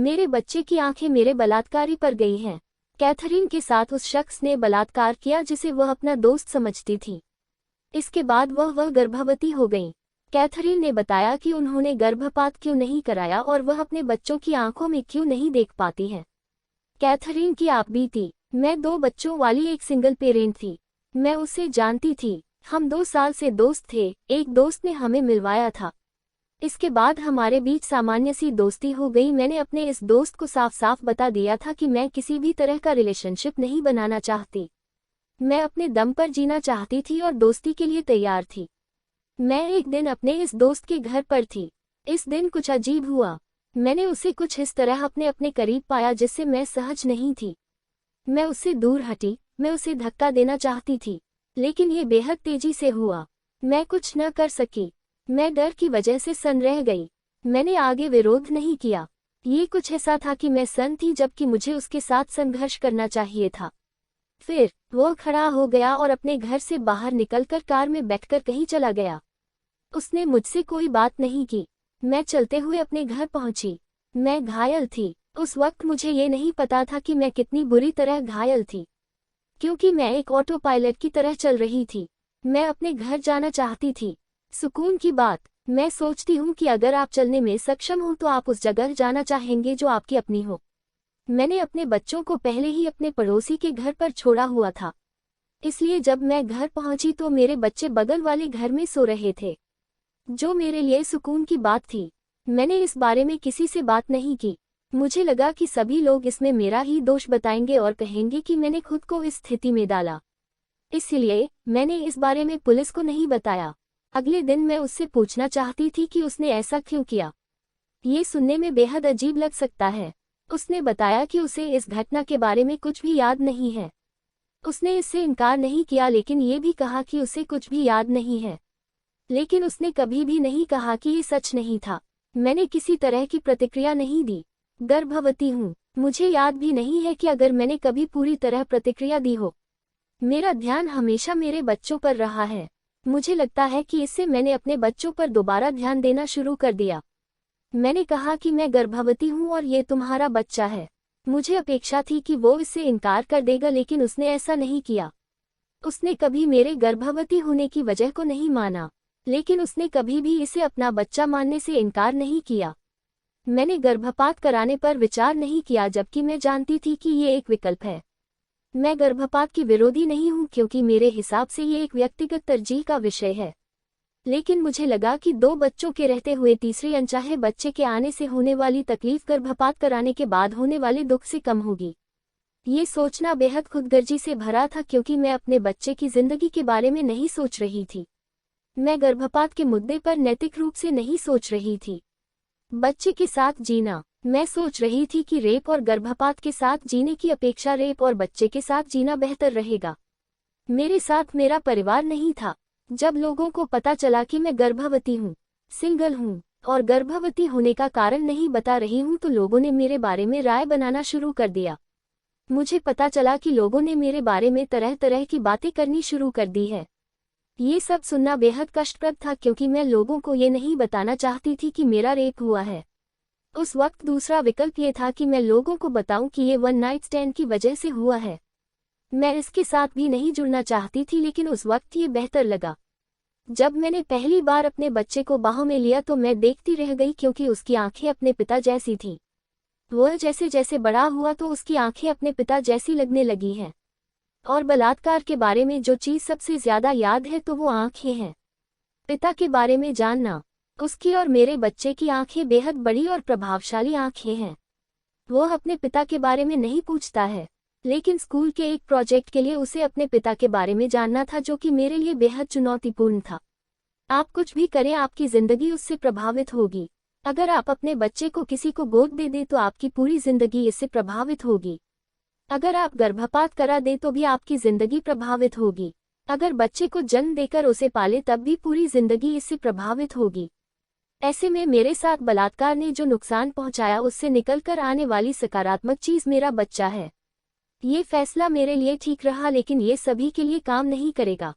मेरे बच्चे की आंखें मेरे बलात्कारी पर गई हैं। कैथरीन के साथ उस शख्स ने बलात्कार किया जिसे वह अपना दोस्त समझती थी। इसके बाद वह गर्भवती हो गई। कैथरीन ने बताया कि उन्होंने गर्भपात क्यों नहीं कराया और वह अपने बच्चों की आंखों में क्यों नहीं देख पाती है। कैथरीन की आपबीती। मैं 2 बच्चों वाली एक सिंगल पेरेंट थी। मैं उसे जानती थी। हम 2 साल से दोस्त थे। एक दोस्त ने हमें मिलवाया था। इसके बाद हमारे बीच सामान्य सी दोस्ती हो गई। मैंने अपने इस दोस्त को साफ साफ बता दिया था कि मैं किसी भी तरह का रिलेशनशिप नहीं बनाना चाहती। मैं अपने दम पर जीना चाहती थी और दोस्ती के लिए तैयार थी। मैं एक दिन अपने इस दोस्त के घर पर थी। इस दिन कुछ अजीब हुआ। मैंने उसे कुछ इस तरह अपने करीब पाया जिससे मैं सहज नहीं थी। मैं उससे दूर हटी। मैं उसे धक्का देना चाहती थी, लेकिन ये बेहद तेजी से हुआ। मैं कुछ न कर सकी। मैं डर की वजह से सन्न रह गई। मैंने आगे विरोध नहीं किया। ये कुछ ऐसा था कि मैं सन्न थी जबकि मुझे उसके साथ संघर्ष करना चाहिए था। फिर वो खड़ा हो गया और अपने घर से बाहर निकलकर कार में बैठकर कहीं चला गया। उसने मुझसे कोई बात नहीं की। मैं चलते हुए अपने घर पहुंची। मैं घायल थी। उस वक्त मुझे ये नहीं पता था कि मैं कितनी बुरी तरह घायल थी, क्योंकि मैं एक ऑटो पायलट की तरह चल रही थी। मैं अपने घर जाना चाहती थी। सुकून की बात, मैं सोचती हूँ कि अगर आप चलने में सक्षम हो तो आप उस जगह जाना चाहेंगे जो आपकी अपनी हो। मैंने अपने बच्चों को पहले ही अपने पड़ोसी के घर पर छोड़ा हुआ था, इसलिए जब मैं घर पहुंची तो मेरे बच्चे बगल वाले घर में सो रहे थे, जो मेरे लिए सुकून की बात थी। मैंने इस बारे में किसी से बात नहीं की। मुझे लगा कि सभी लोग इसमें मेरा ही दोष बताएंगे और कहेंगे कि मैंने खुद को इस स्थिति में डाला। इसलिए मैंने इस बारे में पुलिस को नहीं बताया। अगले दिन मैं उससे पूछना चाहती थी कि उसने ऐसा क्यों किया। ये सुनने में बेहद अजीब लग सकता है। उसने बताया कि उसे इस घटना के बारे में कुछ भी याद नहीं है। उसने इससे इनकार नहीं किया, लेकिन ये भी कहा कि उसे कुछ भी याद नहीं है। लेकिन उसने कभी भी नहीं कहा कि ये सच नहीं था। मैंने किसी तरह की प्रतिक्रिया नहीं दी। गर्भवती हूँ। मुझे याद भी नहीं है कि अगर मैंने कभी पूरी तरह प्रतिक्रिया दी हो। मेरा ध्यान हमेशा मेरे बच्चों पर रहा है। मुझे लगता है कि इससे मैंने अपने बच्चों पर दोबारा ध्यान देना शुरू कर दिया। मैंने कहा कि मैं गर्भवती हूँ और ये तुम्हारा बच्चा है। मुझे अपेक्षा थी कि वो इससे इनकार कर देगा, लेकिन उसने ऐसा नहीं किया। उसने कभी मेरे गर्भवती होने की वजह को नहीं माना, लेकिन उसने कभी भी इसे अपना बच्चा मानने से इनकार नहीं किया। मैंने गर्भपात कराने पर विचार नहीं किया, जबकि मैं जानती थी कि ये एक विकल्प है। मैं गर्भपात की विरोधी नहीं हूँ, क्योंकि मेरे हिसाब से ये एक व्यक्तिगत तरजीह का विषय है। लेकिन मुझे लगा कि 2 बच्चों के रहते हुए तीसरे अनचाहे बच्चे के आने से होने वाली तकलीफ गर्भपात कराने के बाद होने वाले दुख से कम होगी। ये सोचना बेहद खुदगर्जी से भरा था, क्योंकि मैं अपने बच्चे की जिंदगी के बारे में नहीं सोच रही थी। मैं गर्भपात के मुद्दे पर नैतिक रूप से नहीं सोच रही थी। बच्चे के साथ जीना। मैं सोच रही थी कि रेप और गर्भपात के साथ जीने की अपेक्षा रेप और बच्चे के साथ जीना बेहतर रहेगा। मेरे साथ मेरा परिवार नहीं था। जब लोगों को पता चला कि मैं गर्भवती हूँ, सिंगल हूँ और गर्भवती होने का कारण नहीं बता रही हूँ, तो लोगों ने मेरे बारे में राय बनाना शुरू कर दिया। मुझे पता चला कि लोगों ने मेरे बारे में तरह तरह की बातें करनी शुरू कर दी है। ये सब सुनना बेहद कष्टप्रद था, क्योंकि मैं लोगों को ये नहीं बताना चाहती थी कि मेरा रेप हुआ है। उस वक्त दूसरा विकल्प ये था कि मैं लोगों को बताऊं कि ये वन नाइट स्टैंड की वजह से हुआ है। मैं इसके साथ भी नहीं जुड़ना चाहती थी, लेकिन उस वक्त ये बेहतर लगा। जब मैंने पहली बार अपने बच्चे को बाहों में लिया तो मैं देखती रह गई, क्योंकि उसकी आंखें अपने पिता जैसी थीं। वह जैसे जैसे बड़ा हुआ तो उसकी आंखें अपने पिता जैसी लगने लगी हैं। और बलात्कार के बारे में जो चीज़ सबसे ज्यादा याद है तो वो आंखें हैं। पिता के बारे में जानना। उसकी और मेरे बच्चे की आंखें बेहद बड़ी और प्रभावशाली आंखें हैं। वह अपने पिता के बारे में नहीं पूछता है, लेकिन स्कूल के एक प्रोजेक्ट के लिए उसे अपने पिता के बारे में जानना था, जो कि मेरे लिए बेहद चुनौतीपूर्ण था। आप कुछ भी करें, आपकी जिंदगी उससे प्रभावित होगी। अगर आप अपने बच्चे को किसी को गोद दे दें तो आपकी पूरी जिंदगी इससे प्रभावित होगी। अगर आप गर्भपात करा दें तो भी आपकी जिंदगी प्रभावित होगी। अगर बच्चे को जन्म देकर उसे पाले तब भी पूरी जिंदगी इससे प्रभावित होगी। ऐसे में मेरे साथ बलात्कार ने जो नुकसान पहुंचाया, उससे निकलकर आने वाली सकारात्मक चीज मेरा बच्चा है। ये फैसला मेरे लिए ठीक रहा, लेकिन ये सभी के लिए काम नहीं करेगा।